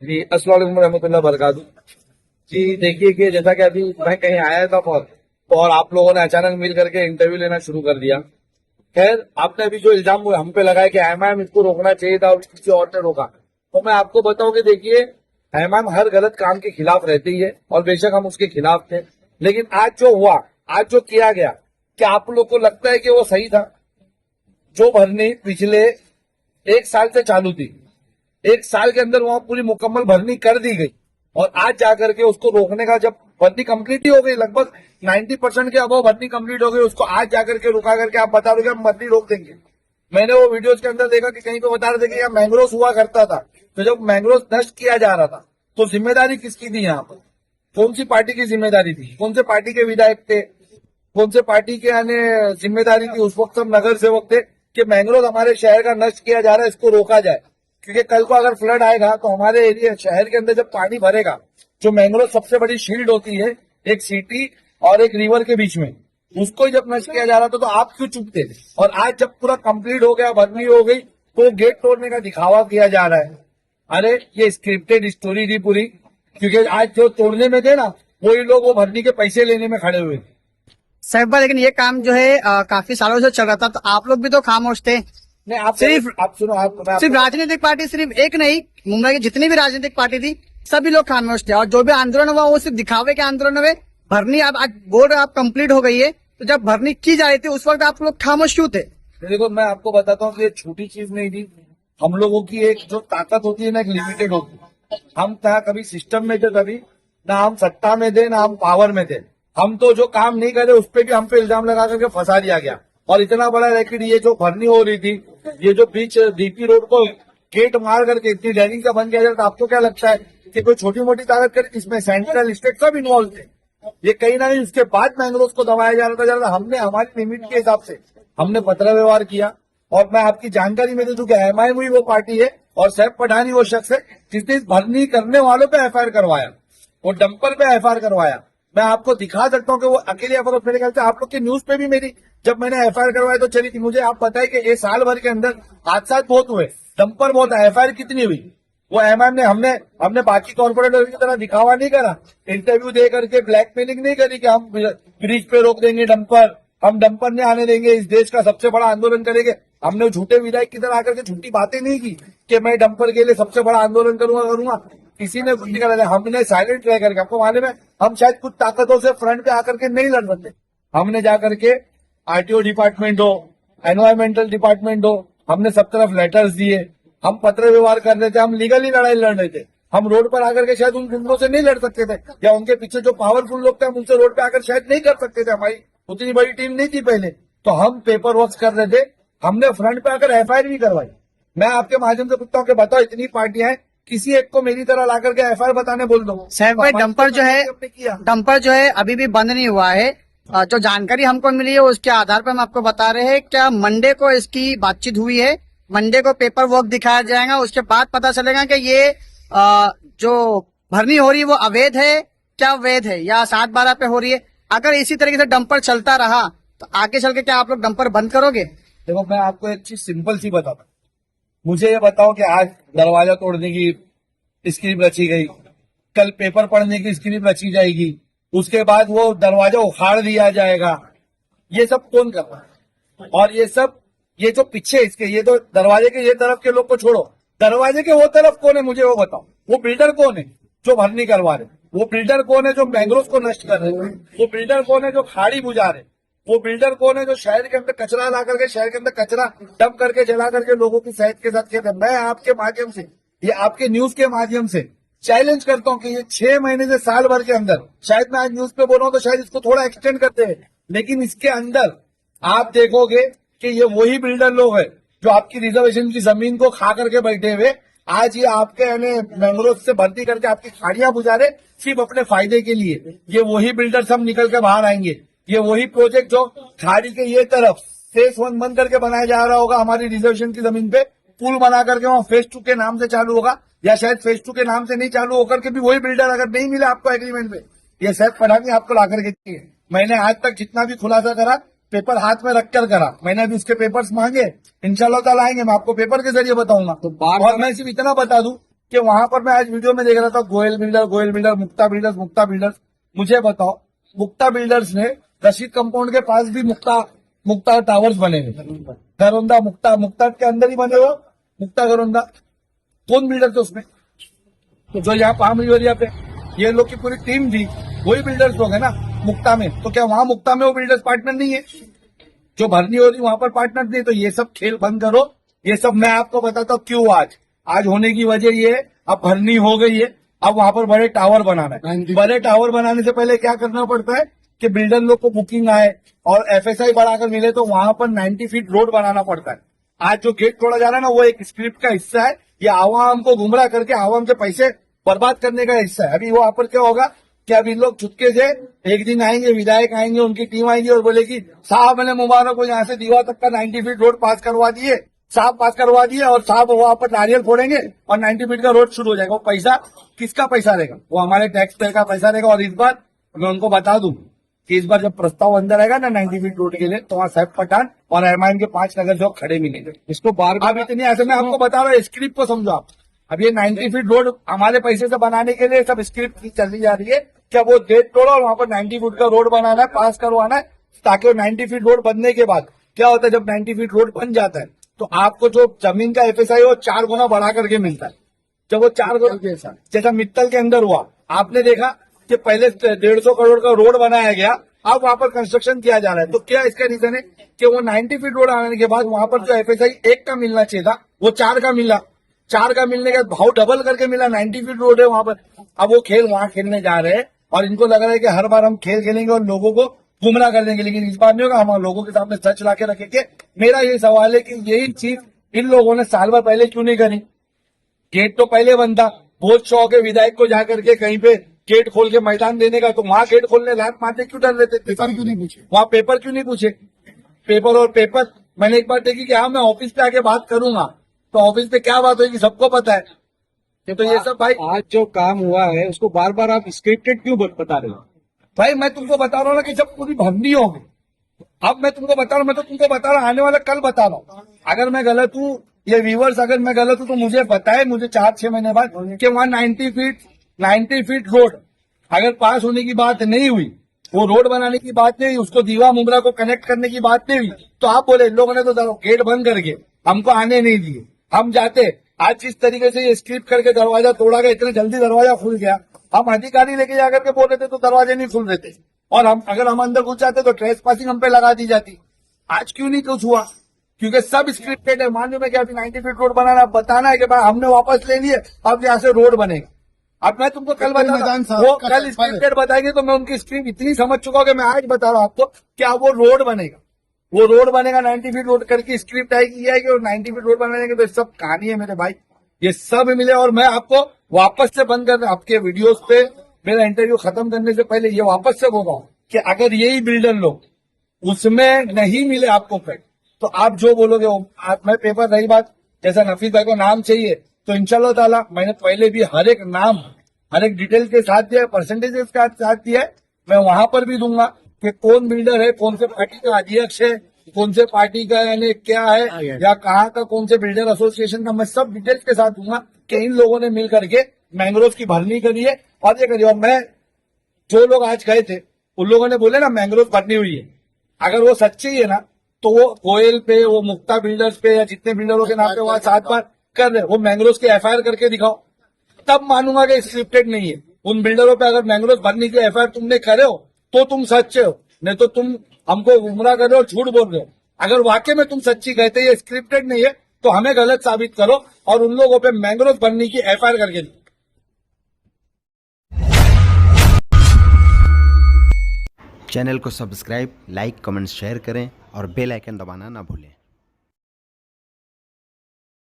जी अस्सलाम वालेकुम रहमतुल्लाह बरकातहू। जी देखिए कि जैसा कि अभी मैं कहीं आया था और आप लोगों ने अचानक मिल करके इंटरव्यू लेना शुरू कर दिया। खैर आपने अभी जो इल्जाम हम पे लगाया कि एमआईएम इसको रोकना चाहिए था और किसी और ने रोका, तो मैं आपको बताऊं कि देखिए एमआईएम हर गलत काम के खिलाफ रहती है और बेशक हम उसके खिलाफ थे, लेकिन आज जो हुआ, आज जो किया गया, क्या आप लोग को लगता है कि वो सही था? जो भरनी पिछले एक साल से चालू थी, एक साल के अंदर वहां पूरी मुकम्मल भरनी कर दी गई और आज जाकर के उसको रोकने का, जब भरनी कंप्लीट ही हो गई, लगभग 90% के अबव भरनी कंप्लीट हो गई, उसको आज जाकर के रुका करके आप बता रहे हो कि हम भरनी रोक देंगे। मैंने वो वीडियोस के अंदर देखा कि कहीं पे बता रहे थे कि यहाँ मैंग्रोव हुआ करता था, तो जब मैंग्रोव नष्ट किया जा रहा था तो जिम्मेदारी किसकी थी? यहाँ पर कौन सी पार्टी की जिम्मेदारी थी? कौन से पार्टी के विधायक थे? कौन से पार्टी के यानी जिम्मेदारी थी? उस वक्त सब नगर सेवक थे कि मैंग्रोव हमारे शहर का नष्ट किया जा रहा है, इसको रोका जाए, क्योंकि कल को अगर फ्लड आएगा तो हमारे एरिया शहर के अंदर जब पानी भरेगा, जो मैंग्रोव सबसे बड़ी शील्ड होती है एक सिटी और एक रिवर के बीच में, उसको ही जब नष्ट किया जा रहा था तो आप क्यों चुप थे? और आज जब पूरा कंप्लीट हो गया, भरनी हो गई, तो गेट तोड़ने का दिखावा किया जा रहा है। अरे ये स्क्रिप्टेड स्टोरी थी पूरी, क्योंकि आज जो तोड़ने में थे ना, वही लोग वो भरनी के पैसे लेने में खड़े हुए थे। साहब लेकिन ये काम जो है काफी सालों से चल रहा था, तो आप लोग भी तो खामोश थे। नहीं आप सिर्फ आप सुनो, सिर्फ राजनीतिक पार्टी सिर्फ एक नहीं, मुंबई की जितनी भी राजनीतिक पार्टी थी सभी लोग खामोश थे, और जो भी आंदोलन हुआ वो सिर्फ दिखावे के आंदोलन हुए। भरनी अब आज बोर्ड आप कंप्लीट हो गई है, तो जब भरनी की जा रही थी उस वक्त आप लोग खामोश क्यों थे? देखो मैं आपको बताता हूँ कि ये छोटी चीज नहीं थी। हम लोगों की एक जो ताकत होती है ना, एक लिमिटेड होती है। हम था कभी सिस्टम में थे, कभी ना हम सत्ता में थे, ना हम पावर में थे। हम तो जो काम नहीं करे उस पर भी हम पे इल्जाम लगा करके फंसा दिया गया। और इतना बड़ा रैकेट, ये जो भरनी हो रही थी, ये जो बीच डीपी रोड को गेट मार करके इतनी डेरिंग का बंद किया जाता, आपको क्या लगता है कि कोई छोटी मोटी ताकत करे? इसमें सेंट्रल स्टेट सब इन्वॉल्व थे। ये कहीं ना कहीं उसके बाद मैंग्रोव को दबाया जा रहा था। हमने हमारी लिमिट के हिसाब से हमने पत्र व्यवहार किया। और मैं आपकी जानकारी में दे दूं कि एमआईएम हुई वो पार्टी है और सैफ पठानी वो शख्स है जिसने इस भरनी करने वालों पे एफआईआर करवाया, वो डंपर पे एफआईआर करवाया। मैं आपको दिखा सकता हूँ कि वो अकेले एफआईआर, मेरे ख्याल से आप लोग की न्यूज पे भी मेरी जब मैंने एफआईआर करवाई तो चली थी। मुझे आप बताए कि ये साल भर के अंदर हादसा बहुत हुए, डंपर बहुत है, एफआईआर कितनी हुई? वो एमआईएम ने हमने बाकी कॉर्पोरेटर की तरह दिखावा नहीं करा, इंटरव्यू दे करके ब्लैकमेलिंग नहीं करी कि हम ब्रिज पे रोक देंगे डंपर, हम डंपर नहीं आने देंगे, इस देश का सबसे बड़ा आंदोलन करेंगे। हमने झूठे विधायक की तरह आकर के झूठी बातें नहीं की कि मैं डंपर के लिए सबसे बड़ा आंदोलन करूंगा। किसी ने कुछ नहीं करा। हमने साइलेंट रह करके, आपको मालूम है हम शायद कुछ ताकतों से फ्रंट पे आकर के नहीं लड़ सकते। हमने जाकर के आरटीओ डिपार्टमेंट हो, एनवायरमेंटल डिपार्टमेंट हो, हमने सब तरफ लेटर्स दिए, हम पत्र व्यवहार कर रहे थे, हम लीगली लड़ाई लड़ रहे थे। हम रोड पर आकर के शायद उन गुंडों से नहीं लड़ सकते थे, या उनके पीछे जो पावरफुल लोग थे हम उनसे रोड पे आकर शायद नहीं कर सकते थे। हमारी उतनी बड़ी टीम नहीं थी पहले, तो हम पेपर वर्क कर रहे थे। हमने फ्रंट पे आकर एफआईआर भी करवाई। मैं आपके माध्यम से पूछता हूँ कि बताओ, इतनी पार्टियां हैं, किसी एक को मेरी तरह ला करके एफआईआर बताने बोल दो। साहब भाई डंपर जो है अभी भी बंद नहीं हुआ है। जो जानकारी हमको मिली है उसके आधार पर हम आपको बता रहे हैं, क्या मंडे को इसकी बातचीत हुई है, मंडे को पेपर वर्क दिखाया जाएगा, उसके बाद पता चलेगा कि ये जो भरनी हो रही है वो अवैध है क्या वैध है, या 7/12 पे हो रही है। अगर इसी तरीके से डंपर चलता रहा तो आगे चल के क्या आप लोग डंपर बंद करोगे? देखो मैं आपको एक चीज सिंपल सी बताता हूँ। मुझे ये बताओ कि आज दरवाजा तोड़ने की स्क्रिप्ट रची गई, कल पेपर पढ़ने की स्क्रिप्ट रची जाएगी, उसके बाद वो दरवाजा उखाड़ दिया जाएगा। ये सब कौन कर रहा है? और ये सब, ये जो पीछे इसके, ये तो दरवाजे के ये तरफ के लोग को छोड़ो, दरवाजे के वो तरफ कौन है मुझे वो बताओ। वो बिल्डर कौन है जो भरनी करवा रहे? वो बिल्डर कौन है जो मैंग्रोव को नष्ट कर रहे? वो बिल्डर कौन है जो खाड़ी बुझा रहे? वो बिल्डर कौन है जो शहर के अंदर कचरा ला करके, शहर के अंदर कचरा डंप करके, जला करके लोगों की सेहत के साथ खेलते हैं? मैं आपके माध्यम से, ये आपके न्यूज के माध्यम से चैलेंज करता हूँ कि ये 6 महीने से साल भर के अंदर, शायद मैं आज न्यूज पे बोल रहा हूँ तो शायद इसको थोड़ा एक्सटेंड करते हैं, लेकिन इसके अंदर आप देखोगे कि ये वही बिल्डर लोग हैं जो आपकी रिजर्वेशन की जमीन को खा करके बैठे हुए आज ये आपके यानी मैंग्रोव से भर्ती करके आपकी खाड़ियां बुझा रहे सिर्फ अपने फायदे के लिए। ये वही बिल्डर सब निकल के बाहर आएंगे। ये वही प्रोजेक्ट जो खाड़ी के ये तरफ फेस 1 बंद करके बनाया जा रहा होगा हमारी रिजर्वेशन की जमीन पे, पुल बना करके वहाँ फेस 2 के नाम से चालू होगा, या शायद फेस 2 के नाम से नहीं चालू होकर के भी वही बिल्डर अगर नहीं मिला आपको एग्रीमेंट पे, ये सैफ पठानी आपको ला करके चाहिए। मैंने आज तक जितना भी खुलासा करा पेपर हाथ में रखकर करा, मैंने अभी उसके पेपर्स मांगे, इंशाल्लाह ताला आएंगे, मैं आपको पेपर के जरिए बताऊंगा। तो और मैं सिर्फ इतना बता दूं कि वहां पर मैं आज वीडियो में देख रहा था गोयल बिल्डर, मुक्ता बिल्डर्स। मुझे बताओ, मुक्ता बिल्डर्स ने रशीद कंपाउंड के पास भी मुक्ता टावर्स बने हुए, घरौंदा मुक्ता के अंदर ही बने हुए मुक्ता घरौंदा। कौन बिल्डर थे उसमें? तो जो यहाँ पाम रिवरिया पे ये लोग की पूरी टीम थी, वही बिल्डर्स लोग है ना मुक्ता में। तो क्या वहां मुक्ता में वो बिल्डर्स पार्टनर नहीं है? जो भरनी हो रही वहां पर पार्टनर नहीं? तो ये सब खेल बंद करो। ये सब मैं आपको बताता हूँ क्यों आज होने की वजह ये है, अब भरनी हो गई है, अब वहां पर बड़े टावर बनाना है। बड़े टावर बनाने से पहले क्या करना पड़ता है कि बिल्डर लोग को बुकिंग आए और एफएसआई बढ़ाकर मिले, तो वहां पर 90 फीट रोड बनाना पड़ता है। आज जो गेट तोड़ा जा रहा है ना, वो एक स्क्रिप्ट का हिस्सा है। ये आवाम को गुमराह करके आवाम के पैसे बर्बाद करने का हिस्सा है। अभी वहां पर क्या होगा कि अभी लोग चुपके से एक दिन आएंगे, विधायक आएंगे, उनकी टीम आएंगी और बोलेगी साहब मैंने मुबारक को यहाँ से दीवार तक का 90 फीट रोड पास करवा दिए, साहब पास करवा दिए, और साहब वहां पर नारियल फोड़ेंगे और 90 फीट का रोड शुरू हो जाएगा। वो पैसा किसका पैसा रहेगा? वो हमारे टैक्स पेयर का पैसा रहेगा। और इस बार मैं उनको बता दूं कि इस बार जब प्रस्ताव अंदर आएगा ना 90 फीट रोड के लिए, तो वहाँ सैफ पठान और एमआईएम के 5 नगर सेवक खड़े मिलेंगे। इसको बार अब इतनी ऐसे मैं आपको बता रहा हूँ, स्क्रिप्ट को समझो आप। अब ये 90 फीट रोड हमारे पैसे से बनाने के लिए सब स्क्रिप्ट चली जा रही है। क्या वो गेट तोड़ो और वहां पर 90 फीट का रोड बनाना है, पास करवाना है, ताकि वो 90 फीट रोड बनने के बाद क्या होता है, जब 90 फीट रोड बन जाता है तो आपको जो जमीन का एफएसआई वो 4 गुना बढ़ा करके मिलता है। जब वो 4 गुना जैसा मित्तल के अंदर हुआ, आपने देखा कि पहले 150 करोड़ का रोड बनाया गया, अब वहां पर कंस्ट्रक्शन किया जा रहा है। तो क्या इसका रीजन है कि वो 90 फीट रोड आने के बाद वहां पर जो एफएसआई 1 का मिलना चाहिए था, वो 4 का मिला। 4 का मिलने के बाद भाव डबल करके मिला, 90 फीट रोड है वहां पर। अब वो खेल वहां खेलने जा रहे हैं और इनको लग रहा है कि हर बार हम खेल खेलेंगे और लोगों को गुमराह कर देंगे, लेकिन इस बार नहीं होगा। हम लोगों के सामने सच ला के रखेंगे। मेरा ये सवाल है कि यही चीज इन लोगों ने साल भर पहले क्यों नहीं करी? गेट तो पहले बनता, बहुत शौक है विधायक को जाकर के कहीं पे गेट खोल के मैदान देने का, तो वहां गेट खोलने लात मारते क्यों डर लेते? पेपर क्यों नहीं पूछे? वहां पेपर क्यों नहीं पूछे? पेपर मैंने एक बार देखी कि हाँ मैं ऑफिस पे आके बात करूंगा, तो ऑफिस पे क्या बात होगी सबको पता है। तो ये सब भाई आज जो काम हुआ है उसको बार बार आप स्क्रिप्टेड क्यों बता रहे हो? भाई मैं तुमको बता रहा हूँ ना कि जब पूरी भरनी होगी, अब मैं तुमको बता रहा हूँ, मैं तो तुमको बता रहा हूँ, आने वाला कल बता रहा हूँ। अगर मैं गलत हूँ, ये व्यूवर्स अगर मैं गलत हूँ तो मुझे बताए, मुझे 4-6 महीने बाद कि वहां 90 फीट रोड अगर पास होने की बात नहीं हुई, वो रोड बनाने की बात नहीं हुई, उसको दीवा मुमरा को कनेक्ट करने की बात नहीं हुई, तो आप बोले इन लोगों ने तो गेट बंद करके हमको आने नहीं दिए, हम जाते। आज जिस तरीके से ये स्क्रिप्ट करके दरवाजा तोड़ा गया, इतने जल्दी दरवाजा खुल गया, हम अधिकारी लेके जाकर के बोल रहे थे तो दरवाजे नहीं खुल रहे थे, और अगर हम अंदर घुस जाते तो ट्रेस पासिंग हम पे लगा दी जाती। आज क्यों नहीं कुछ हुआ? क्योंकि सब स्क्रिप्टेड है। मान लो मैं क्या 90 फीट रोड बनाना, बताना है कि भाई हमने वापस ले लिए, अब यहाँ से रोड बनेगा। अब मैं तुमको कल बता, वो कल स्क्रिप्टेड बताएंगे तो मैं उनकी स्क्रिप्ट इतनी समझ चुका हूँ कि मैं आज बता रहा हूँ आपको क्या वो रोड बनेगा। वो रोड बनेगा 90 फीट रोड करके स्क्रिप्ट आएगी, ये आएगी, और 90 फीट रोड बनाएंगे। तो सब कहानी है मेरे भाई, ये सब मिले। और मैं आपको वापस से बंद कर आपके वीडियोस पे मेरा इंटरव्यू खत्म करने से पहले ये वापस से बोल रहा हूँ कि अगर यही बिल्डर लोग उसमें नहीं मिले आपको फिर, तो आप जो बोलोगे वो मैं पेपर। रही बात जैसा नफीस भाई को नाम चाहिए, तो इंशाल्लाह ताला मैंने पहले भी हर एक नाम हर एक डिटेल के साथ दिया है, परसेंटेजेस के साथ दिया है। मैं वहां पर भी दूंगा कि कौन बिल्डर है, कौन से पार्टी का अध्यक्ष है, कौन से पार्टी का यानी क्या है, या कहाँ का कौन से बिल्डर एसोसिएशन का, मैं सब डिटेल्स के साथ दूंगा कि इन लोगों ने मिल करके मैंग्रोव की भरनी करी है और ये करी। और मैं जो लोग आज गए थे उन लोगों ने बोले ना मैंग्रोव भरनी हुई है, अगर वो सच्ची है ना तो वो गोयल पे, वो मुक्ता बिल्डर्स पे, या जितने बिल्डरों के नाम पे वहां 7 बार कर रहे, वो मैंग्रोव के एफआईआर करके दिखाओ, तब मानूंगा कि स्क्रिप्टेड नहीं है। उन बिल्डरों पे अगर मैंग्रोव भरने की एफआईआर तुमने करे हो तो तुम सच्चे हो, नहीं तो तुम हमको गुमराह कर रहे हो, झूठ बोल रहे हो। अगर वाकई में तुम सच्ची कहते ये स्क्रिप्टेड नहीं है तो हमें गलत साबित करो और उन लोगों पे मैंग्रोव भरने की एफआईआर करके दो। चैनल को सब्सक्राइब, लाइक, कमेंट, शेयर करें और बेल आइकन दबाना ना भूलें।